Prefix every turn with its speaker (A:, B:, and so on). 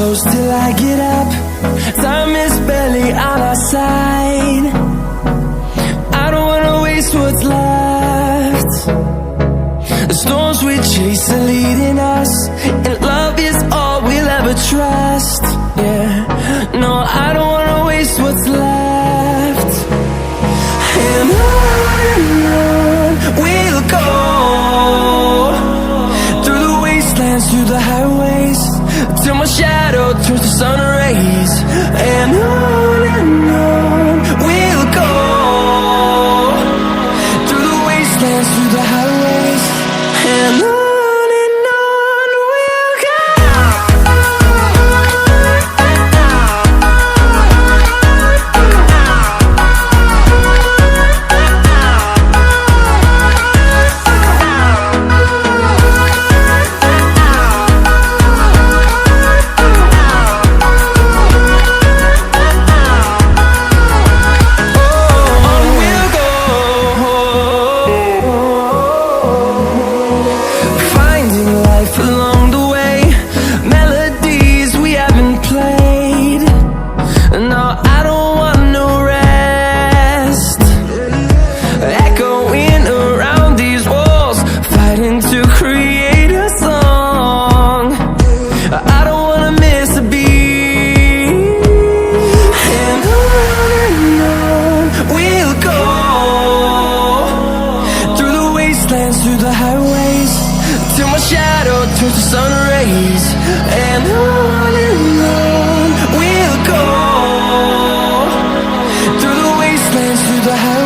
A: close till I get up. Time is barely on our side. I don't wanna waste what's left. The storms we chase are leading us, and love is all we'll ever trust. Yeah, no, I don't wanna waste what's left. And on we'll go, through the wastelands, through the highways, till my shadow turns to sun rays. And on we'll go, through the wastelands, through the highways, and on we'll go. Through the highways, till my shadow turns to sun rays. And on we'll go, through the wastelands, through the highways.